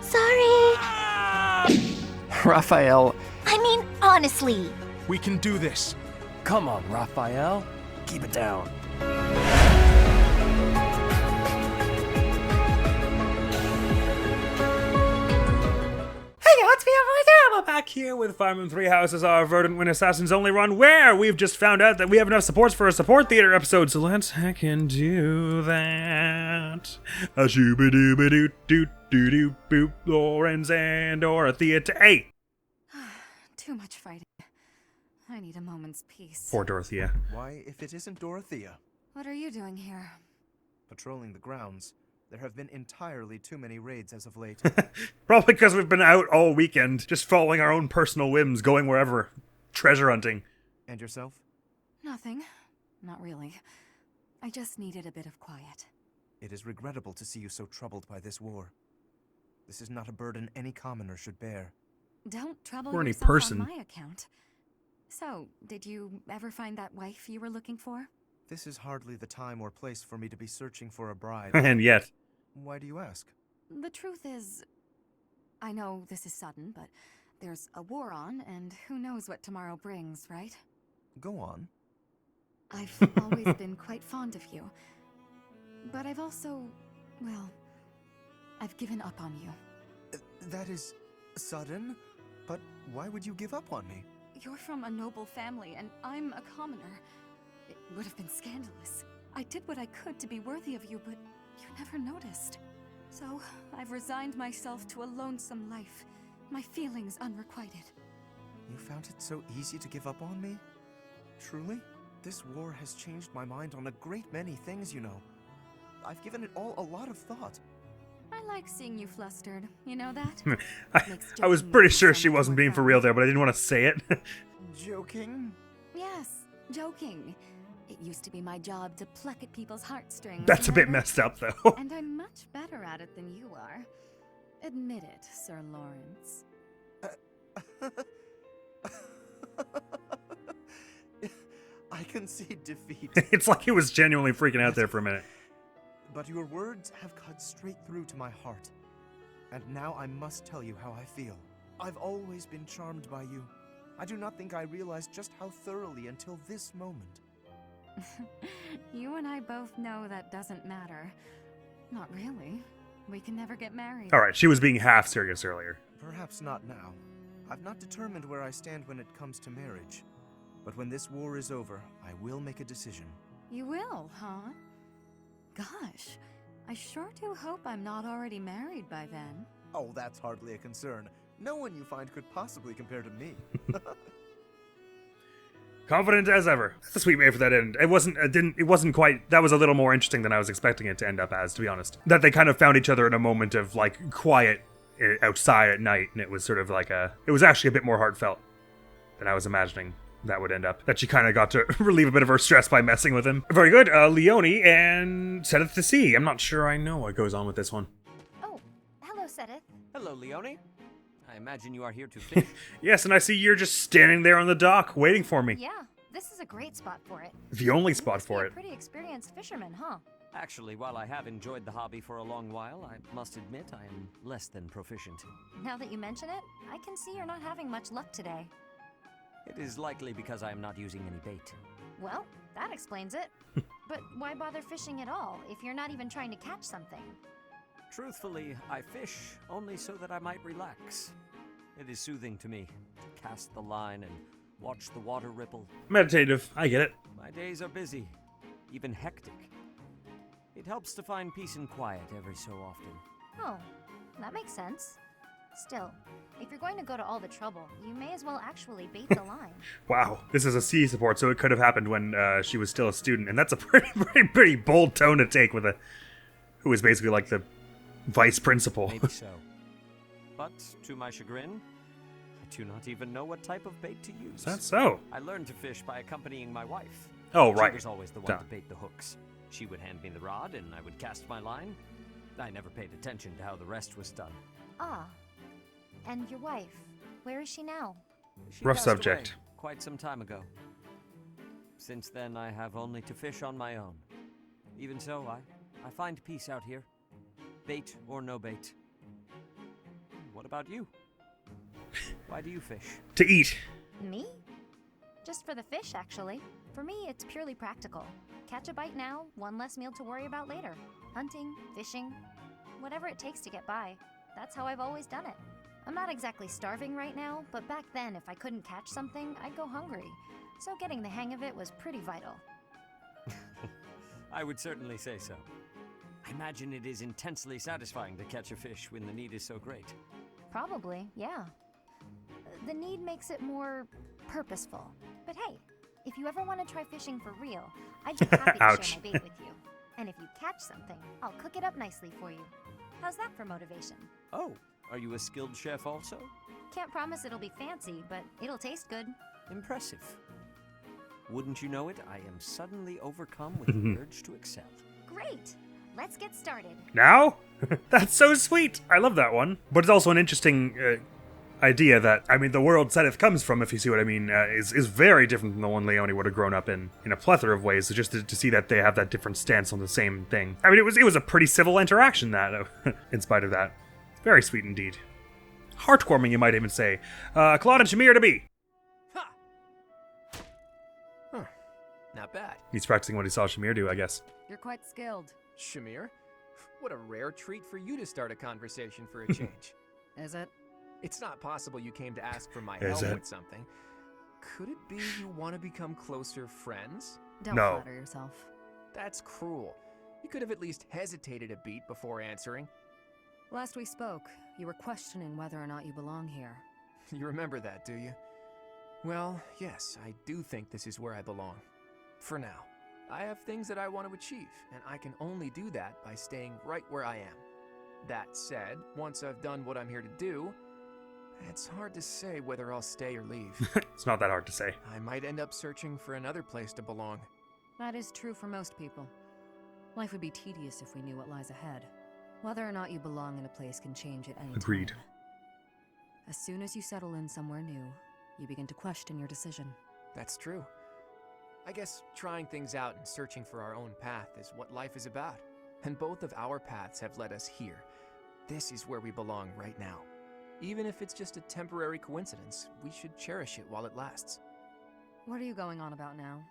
Sorry. Raphael, I mean, honestly. We can do this. come on, Raphael. Keep it down. Hey, it's me over there. I'm back here with Fireman 3 Houses, our Verdant When Assassins Only run, where we've just found out that we have enough supports for a support theater episode, so let's heckin' do that. A shooba-dooba-doo-doo-doo-doo-boop, Lawrence and Dorothea to 8. Too much fighting. I need a moment's peace. Poor Dorothea. Why, if it isn't Dorothea? What are you doing here? Patrolling the grounds. There have been entirely too many raids as of late. Probably because we've been out all weekend, just following our own personal whims, going wherever. Treasure hunting. And yourself? Nothing. Not really. I just needed a bit of quiet. It is regrettable to see you so troubled by this war. This is not a burden any commoner should bear. Don't trouble Or any yourself person. on my account. So, did you ever find that wife you were looking for? This is hardly the time or place for me to be searching for a bride. And yet. Why do you ask? The truth is, I know this is sudden, but there's a war on, and who knows what tomorrow brings, right? Go on. I've always been quite fond of you. But I've also, well, I've given up on you. That is sudden? But why would you give up on me? You're from a noble family, and I'm a commoner. It would have been scandalous. I did what I could to be worthy of you, but you never noticed. So, I've resigned myself to a lonesome life, my feelings unrequited. You found it so easy to give up on me? Truly? This war has changed my mind on a great many things, you know. I've given it all a lot of thought. I like seeing you flustered, you know that? I was pretty sure she wasn't being for real there, but I didn't want to say it. Joking? Yes, joking. It used to be my job to pluck at people's heartstrings. That's a bit remember? messed up, though. And I'm much better at it than you are. Admit it, Sir Lawrence. I concede defeat. It's like he was genuinely freaking out there for a minute. But your words have cut straight through to my heart. And now I must tell you how I feel. I've always been charmed by you. I do not think I realized just how thoroughly until this moment. You and I both know that doesn't matter. Not really. We can never get married. Alright, she was being half serious earlier. Perhaps not now. I've not determined where I stand when it comes to marriage. But when this war is over, I will make a decision. You will, huh? Gosh, I sure do hope I'm not already married by then. Oh, that's hardly a concern. No one you find could possibly compare to me. Confident as ever. That's a sweet way for that end. It wasn't quite, that was a little more interesting than I was expecting it to end up as, to be honest. That they kind of found each other in a moment of, like, quiet outside at night, and it was sort of like it was actually a bit more heartfelt than I was imagining that would end up. That she kind of got to relieve a bit of her stress by messing with him. Very good. Leone and Sedith to Sea. I'm not sure I know what goes on with this one. Oh, hello, Sedith. Hello, Leone. I imagine you are here to fish. Yes, and I see you're just standing there on the dock waiting for me. Yeah, this is a great spot for it. The only You spot must be for a it. pretty experienced fisherman, huh? Actually, while I have enjoyed the hobby for a long while, I must admit I am less than proficient. Now that you mention it, I can see you're not having much luck today. It is likely because I am not using any bait. Well, that explains it. But why bother fishing at all if you're not even trying to catch something? Truthfully, I fish only so that I might relax. It is soothing to me to cast the line and watch the water ripple. Meditative. I get it. My days are busy, even hectic. It helps to find peace and quiet every so often. Oh, that makes sense. Still, if you're going to go to all the trouble, you may as well actually bait the line. Wow. This is a sea support, so it could have happened when she was still a student, and that's a pretty bold tone to take with who is basically like the vice principal. Maybe so. But, to my chagrin, I do not even know what type of bait to use. Is that so? I learned to fish by accompanying my wife. Oh, right. She was always the one to bait the hooks. She would hand me the rod, and I would cast my line. I never paid attention to how the rest was done. Ah. And your wife, where is she now? She Rough passed subject. away quite some time ago. Since then, I have only to fish on my own. Even so, I find peace out here. bait or no bait. What about you? Why do you fish? To eat. Me? Just for the fish, actually. For me, it's purely practical. Catch a bite now, one less meal to worry about later. Hunting, fishing, whatever it takes to get by. That's how I've always done it. I'm not exactly starving right now, but back then, if I couldn't catch something, I'd go hungry. So getting the hang of it was pretty vital. I would certainly say so. I imagine it is intensely satisfying to catch a fish when the need is so great. Probably, yeah. The need makes it more purposeful. But hey, if you ever want to try fishing for real, I'd be happy to Ouch. share my bait with you. And if you catch something, I'll cook it up nicely for you. How's that for motivation? Oh, are you a skilled chef also? Can't promise it'll be fancy, but it'll taste good. Impressive. Wouldn't you know it, I am suddenly overcome with the urge to excel. Great! Let's get started. Now? That's so sweet. I love that one. But it's also an interesting idea that, I mean, the world Seth comes from, if you see what I mean, is very different than the one Leone would have grown up in a plethora of ways. So just to see that they have that different stance on the same thing. I mean, it was a pretty civil interaction, that, in spite of that. Very sweet indeed. Heartwarming, you might even say. Claude and Shamir to be. Ha! Huh. Not bad. He's practicing what he saw Shamir do, I guess. You're quite skilled. Shamir, what a rare treat for you to start a conversation for a change. Is it? It's not possible you came to ask for my Is help it? with something. Could it be you want to become closer friends? Don't No. flatter yourself. That's cruel. You could have at least hesitated a beat before answering. Last we spoke, you were questioning whether or not you belong here. You remember that, do you? Well, yes, I do think this is where I belong. For now. I have things that I want to achieve, and I can only do that by staying right where I am. That said, once I've done what I'm here to do, it's hard to say whether I'll stay or leave. It's not that hard to say. I might end up searching for another place to belong. That is true for most people. Life would be tedious if we knew what lies ahead. Whether or not you belong in a place can change at any Agreed. time. As soon as you settle in somewhere new, you begin to question your decision. That's true. I guess trying things out and searching for our own path is what life is about. And both of our paths have led us here. This is where we belong right now. Even if it's just a temporary coincidence, we should cherish it while it lasts. What are you going on about now?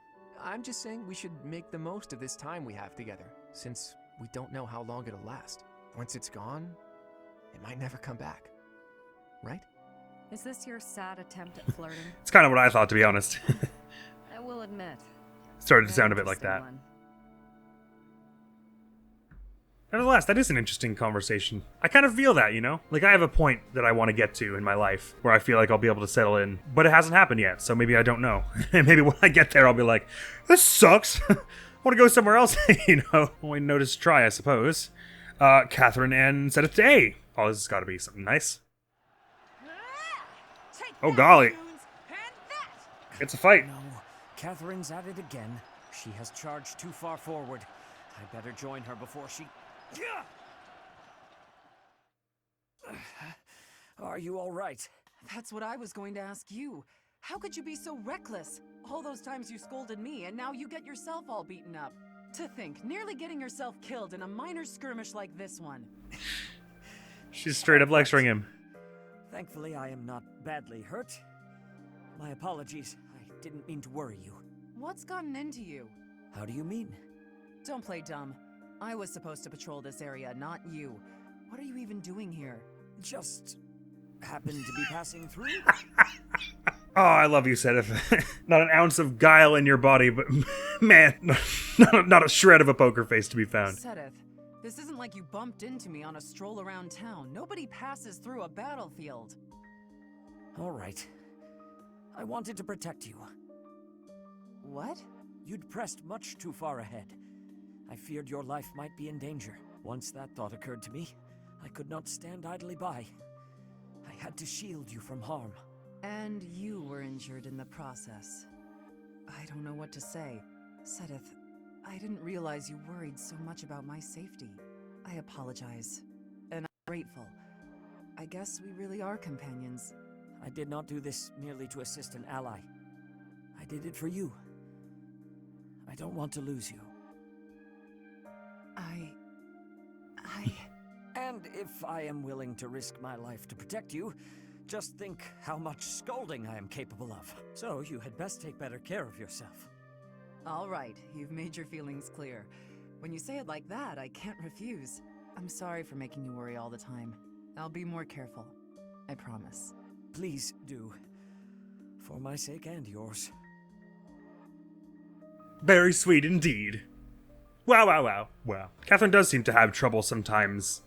I'm just saying we should make the most of this time we have together, since we don't know how long it'll last. Once it's gone, it might never come back. Right? Is this your sad attempt at flirting? It's kind of what I thought, to be honest. I will admit. Started to Very sound a bit like that. interesting one. Nevertheless, that is an interesting conversation. I kind of feel that, you know? Like, I have a point that I want to get to in my life where I feel like I'll be able to settle in, but it hasn't happened yet, so maybe I don't know. And maybe when I get there, I'll be like, this sucks. I want to go somewhere else, you know? Only notice try, I suppose. Catherine and set it to A. Oh, this has got to be something nice. Oh, golly. It's a fight. No, Catherine's at it again. She has charged too far forward. I better join her before she... Are you all right? That's what I was going to ask you. How could you be so reckless? All those times you scolded me, and now you get yourself all beaten up. To think, nearly getting yourself killed in a minor skirmish like this one. She's straight up lecturing him. Thankfully, I am not badly hurt. My apologies. I didn't mean to worry you. What's gotten into you? How do you mean? Don't play dumb. I was supposed to patrol this area, not you. What are you even doing here? Just happened to be passing through? Oh, I love you, Sedith. Not an ounce of guile in your body, but man, not a shred of a poker face to be found. Sedith, this isn't like you bumped into me on a stroll around town. Nobody passes through a battlefield. All right. I wanted to protect you. What? You'd pressed much too far ahead. I feared your life might be in danger. Once that thought occurred to me, I could not stand idly by. I had to shield you from harm. And you were injured in the process. I don't know what to say. Sedith, I didn't realize you worried so much about my safety. I apologize. And I'm grateful. I guess we really are companions. I did not do this merely to assist an ally. I did it for you. I don't want to lose you. And if I am willing to risk my life to protect you, just think how much scolding I am capable of. So you had best take better care of yourself. All right, you've made your feelings clear. When you say it like that, I can't refuse. I'm sorry for making you worry all the time. I'll be more careful. I promise. Please do. For my sake and yours. Very sweet indeed. Wow. Catherine does seem to have trouble sometimes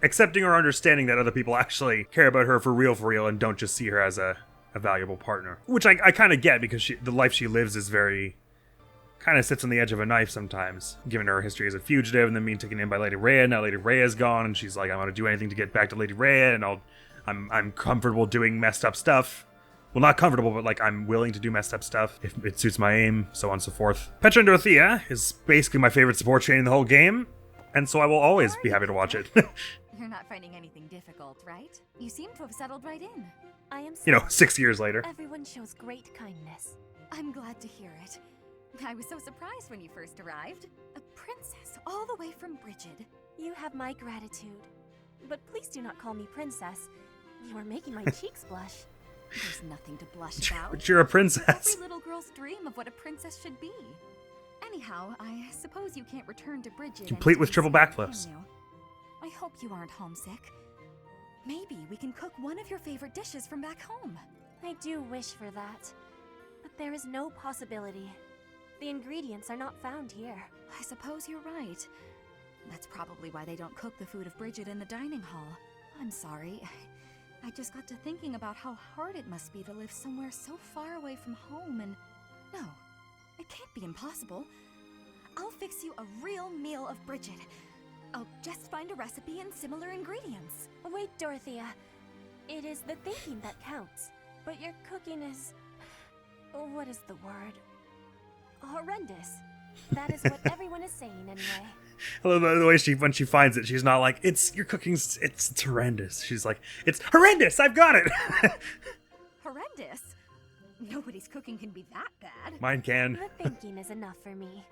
accepting or understanding that other people actually care about her for real and don't just see her as a valuable partner. Which I kind of get, because the life she lives is very... kind of sits on the edge of a knife sometimes, given her history as a fugitive and then being taken in by Lady Rhea. Now Lady Rhea is gone, and she's like, I want to do anything to get back to Lady Rhea, and I'm comfortable doing messed up stuff. Well, not comfortable, but like I'm willing to do messed up stuff if it suits my aim, so on and so forth. Petra and Dorothea is basically my favorite support chain in the whole game, and so I will always be happy to watch it. You're not finding anything difficult, right? You seem to have settled right in. I am You know, sorry. 6 years later. Everyone shows great kindness. I'm glad to hear it. I was so surprised when you first arrived. A princess all the way from Brigid. You have my gratitude. But please do not call me princess. You are making my cheeks blush. There's nothing to blush about. But you're a princess. Every little girl's dream of what a princess should be. Anyhow, I suppose you can't return to Brigid. Complete with anytime triple soon, backflips. can you? I hope you aren't homesick. Maybe we can cook one of your favorite dishes from back home. I do wish for that. But there is no possibility. The ingredients are not found here. I suppose you're right. That's probably why they don't cook the food of Brigid in the dining hall. I'm sorry. I just got to thinking about how hard it must be to live somewhere so far away from home and... No, it can't be impossible. I'll fix you a real meal of Brigid. I'll just find a recipe and similar ingredients. Wait, Dorothea. It is the thinking that counts. But your cooking is... what is the word? Horrendous. That is what everyone is saying anyway. I love the way when she finds it, she's not like, your cooking's, it's horrendous. She's like, it's horrendous, I've got it. Horrendous? Nobody's cooking can be that bad. Mine can. The thinking is enough for me.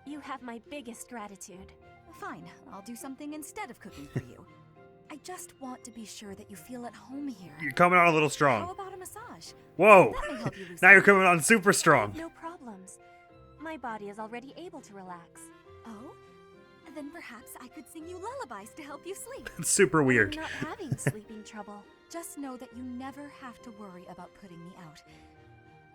You have my biggest gratitude. Fine, I'll do something instead of cooking for you. I just want to be sure that you feel at home here. You're coming on a little How strong. about a massage? Whoa. That may help you lose Now you're weight. coming on super strong. No problems. My body is already able to relax. Oh? Then perhaps I could sing you lullabies to help you sleep. It's super weird. I'm not having sleeping trouble. Just know that you never have to worry about putting me out.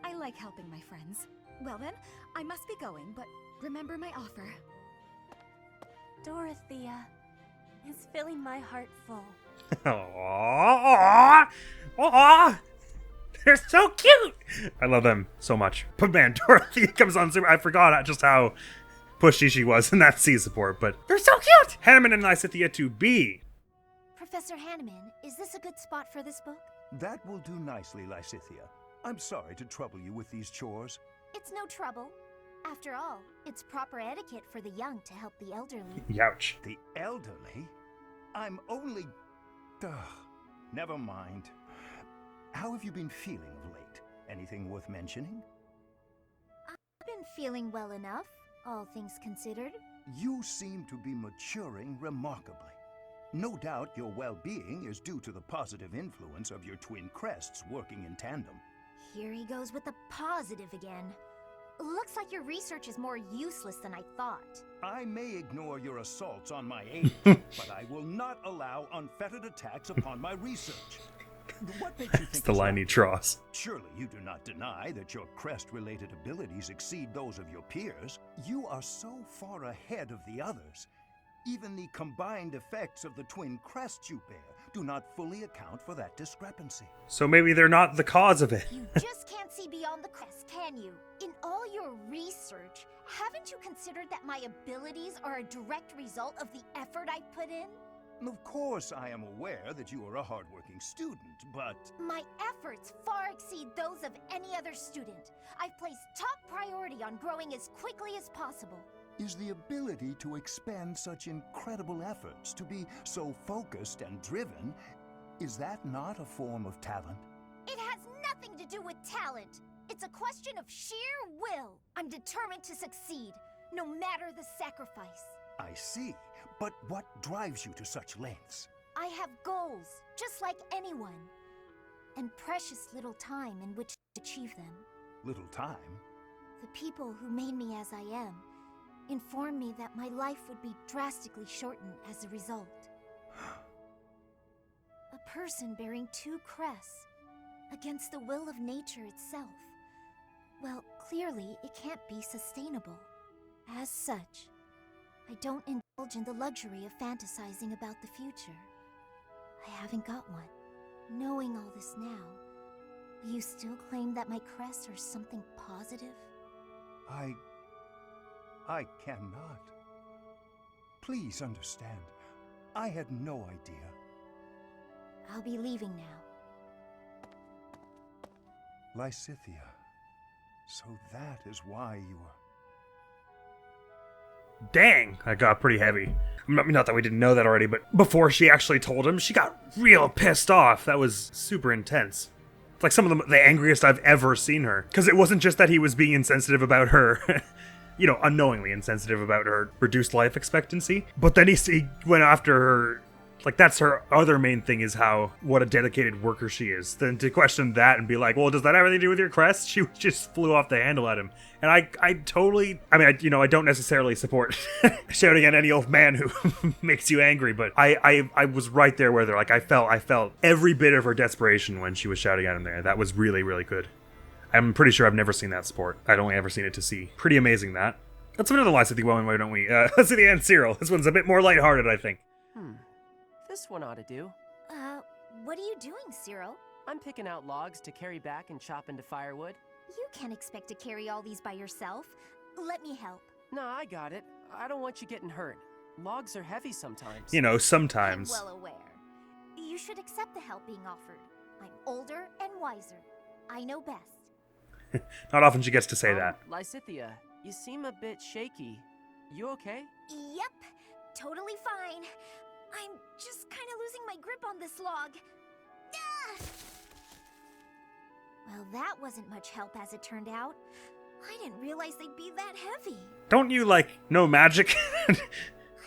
I like helping my friends. Well then, I must be going, but remember my offer. Dorothea is filling my heart full. Aww. They're so cute. I love them so much. But man, Dorothy comes on super. I forgot just how pushy she was in that C support, but they're so cute. Hanuman and Lysithea to B. Professor Hanneman, is this a good spot for this book? That will do nicely, Lysithea. I'm sorry to trouble you with these chores. It's no trouble. After all, it's proper etiquette for the young to help the elderly. Youch. The elderly? I'm only... Ugh, never mind. How have you been feeling of late? Anything worth mentioning? I've been feeling well enough, all things considered. You seem to be maturing remarkably. No doubt your well-being is due to the positive influence of your twin crests working in tandem. Here he goes with the positive again. Looks like your research is more useless than I thought. I may ignore your assaults on my aid, but I will not allow unfettered attacks upon my research. What makes you think It's the is line that? he draws. Surely you do not deny that your crest-related abilities exceed those of your peers. You are so far ahead of the others. Even the combined effects of the twin crests you bear do not fully account for that discrepancy. So maybe they're not the cause of it. You just can't see beyond the crest, can you? In all your research, haven't you considered that my abilities are a direct result of the effort I put in? Of course, I am aware that you are a hardworking student, but... My efforts far exceed those of any other student. I've placed top priority on growing as quickly as possible. Is the ability to expend such incredible efforts, to be so focused and driven, is that not a form of talent? It has nothing to do with talent. It's a question of sheer will. I'm determined to succeed, no matter the sacrifice. I see, But what drives you to such lengths? I have goals, just like anyone. And precious little time in which to achieve them. Little time? The people who made me as I am informed me that my life would be drastically shortened as a result. A person bearing two crests against the will of nature itself. Well, clearly it can't be sustainable. As such, I don't indulge in the luxury of fantasizing about the future. I haven't got one. Knowing all this now, will you still claim that my crests are something positive? I cannot. Please understand. I had no idea. I'll be leaving now. Lysithea. So that is why you were... Dang, that got pretty heavy. Not that we didn't know that already, but before she actually told him, she got real pissed off. That was super intense. It's like some of the angriest I've ever seen her. Because it wasn't just that he was being insensitive about her, you know, unknowingly insensitive about her reduced life expectancy. But then he went after her. Like, that's her other main thing, is what a dedicated worker she is. Then to question that and be like, well, does that have anything to do with your crest? She just flew off the handle at him. And I totally, I mean, I don't necessarily support shouting at any old man who makes you angry, but I was right there with her. Like, I felt every bit of her desperation when she was shouting at him there. That was really, really good. I'm pretty sure I've never seen that sport. I'd only ever seen it to see. Pretty amazing, that. Let's have another Lysithea one, why don't we? Let's see the end, Cyril. This one's a bit more lighthearted, I think. This one ought to do. What are you doing, Cyril? I'm picking out logs to carry back and chop into firewood. You can't expect to carry all these by yourself. Let me help. No, I got it. I don't want you getting hurt. Logs are heavy sometimes. You know, sometimes. I'm well aware. You should accept the help being offered. I'm older and wiser. I know best. Not often she gets to say that. Lysithea, you seem a bit shaky. You okay? Yep, totally fine. I'm just kind of losing my grip on this log. Ah! Well, that wasn't much help as it turned out. I didn't realize they'd be that heavy. Don't you, know magic? I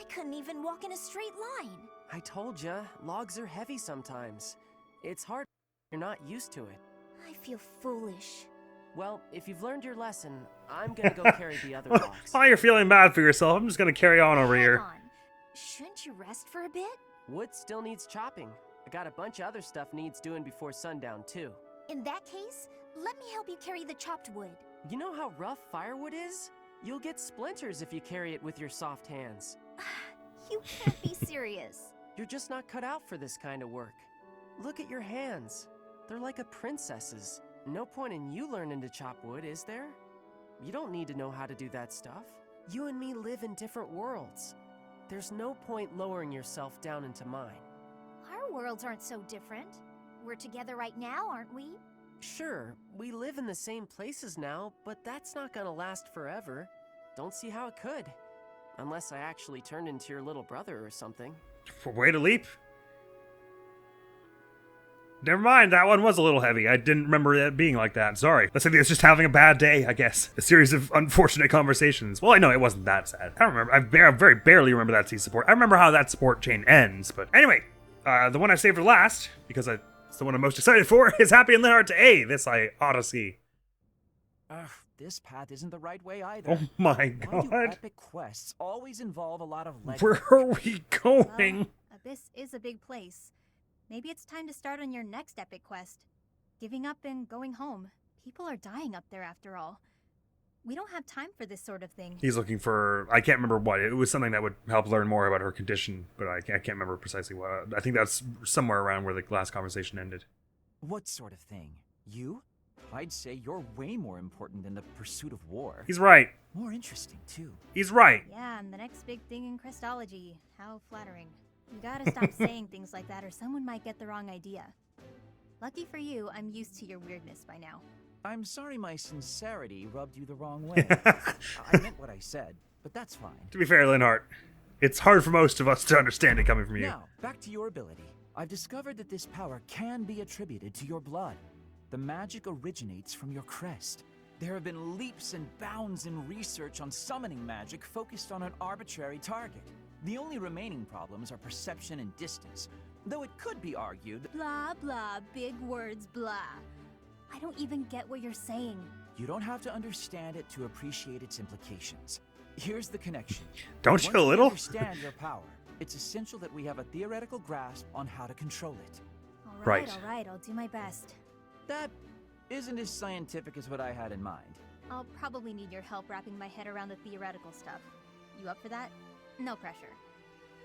couldn't even walk in a straight line. I told ya, logs are heavy sometimes. It's hard if you're not used to it. I feel foolish. Well, if you've learned your lesson, I'm gonna go carry the other logs. While you're feeling bad for yourself, I'm just gonna carry on over here. Hang on. Shouldn't you rest for a bit? Wood still needs chopping. I got a bunch of other stuff needs doing before sundown, too. In that case, let me help you carry the chopped wood. You know how rough firewood is? You'll get splinters if you carry it with your soft hands. You can't be serious. You're just not cut out for this kind of work. Look at your hands. They're like a princess's. No point in you learning to chop wood, is there? You don't need to know how to do that stuff. You and me live in different worlds. There's no point lowering yourself down into mine. Our worlds aren't so different. We're together right now, aren't we? Sure, we live in the same places now, but that's not gonna last forever. Don't see how it could. Unless I actually turned into your little brother or something. Way to leap. Never mind, that one was a little heavy. I didn't remember it being like that. Sorry. Let's say it's just having a bad day, I guess. A series of unfortunate conversations. Well, I know it wasn't that sad. I don't remember. I very barely remember that sea support. I remember how that support chain ends, but anyway, the one I saved for last, because it's the one I'm most excited for, is Happy and Leonard to A. This I ought to see. This path isn't the right way either. Oh my Why do god. epic quests always involve a lot of legwork? Where are we going? Well, Abyss is a big place. Maybe it's time to start on your next epic quest. Giving up and going home. People are dying up there after all. We don't have time for this sort of thing. He's looking for, I can't remember what. It was something that would help learn more about her condition, but I can't remember precisely what. I think that's somewhere around where the last conversation ended. What sort of thing? You? I'd say you're way more important than the pursuit of war. He's right. More interesting, too. He's right. Yeah, and the next big thing in Crestology. How flattering. You gotta stop saying things like that or someone might get the wrong idea. Lucky for you, I'm used to your weirdness by now. I'm sorry my sincerity rubbed you the wrong way. I meant what I said, but that's fine. To be fair, Linhart, it's hard for most of us to understand it coming from you. Now, back to your ability. I've discovered that this power can be attributed to your blood. The magic originates from your crest. There have been leaps and bounds in research on summoning magic focused on an arbitrary target. The only remaining problems are perception and distance, though it could be argued that Blah, blah, big words, blah. I don't even get what you're saying. you don't have to understand it to appreciate its implications. Here's the connection. Don't you Once a little? we understand your power, it's essential that we have a theoretical grasp on how to control it. Right. All right, I'll do my best. That isn't as scientific as what I had in mind. I'll probably need your help wrapping my head around the theoretical stuff. You up for that? No pressure.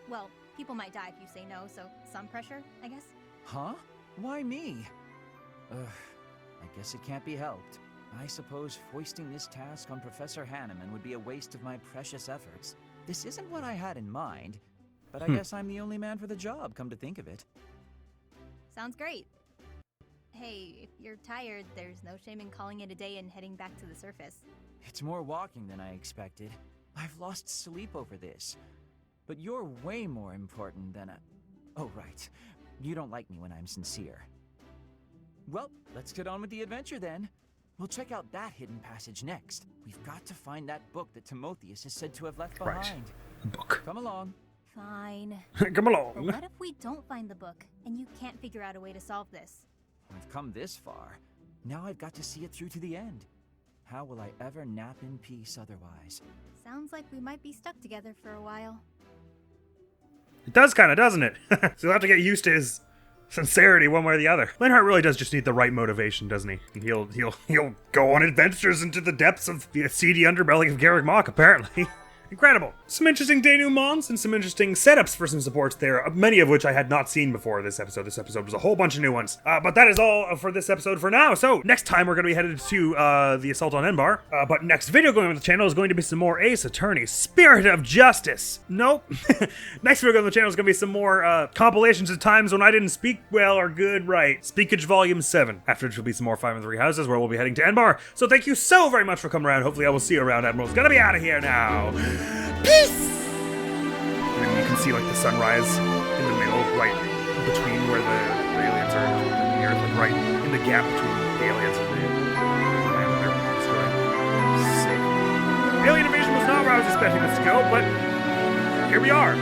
Well, people might die if you say no, so some pressure, I guess. Huh? Why me? I guess it can't be helped. I suppose foisting this task on Professor Hanneman would be a waste of my precious efforts. This isn't what I had in mind, but I guess I'm the only man for the job, come to think of it. Sounds great. Hey, if you're tired, there's no shame in calling it a day and heading back to the surface. It's more walking than I expected. I've lost sleep over this. But you're way more important than a... Oh, right. You don't like me when I'm sincere. Well, let's get on with the adventure then. We'll check out that hidden passage next. We've got to find that book that Timotheus is said to have left behind. Right. The book. Come along. Fine. Come along. But what if we don't find the book, and you can't figure out a way to solve this? We've come this far. Now I've got to see it through to the end. How will I ever nap in peace otherwise? Sounds like we might be stuck together for a while. It does kind of, doesn't it? So you'll have to get used to his sincerity one way or the other. Lionheart really does just need the right motivation, doesn't he? He'll go on adventures into the depths of the seedy underbelly of Garrick Mach, apparently. Incredible. Some interesting denouements and some interesting setups for some supports there, many of which I had not seen before this episode. This episode was a whole bunch of new ones. But that is all for this episode for now. So next time we're going to be headed to the Assault on Enbar. But next video going on the channel is going to be some more Ace Attorney, Spirit of Justice. Nope. Next video on the channel is going to be some more compilations of times when I didn't speak well or good right. Speakage Volume 7. After which will be some more 5 and 3 Houses where we'll be heading to Enbar. So thank you so very much for coming around. Hopefully I will see you around. Admiral's going to be out of here now. Peace! And you can see like the sunrise in the middle, right between where the aliens are and the Earth, like right in the gap between the aliens and the land that they're destroying. Sick. Alien invasion was not where I was expecting this to go, but here we are.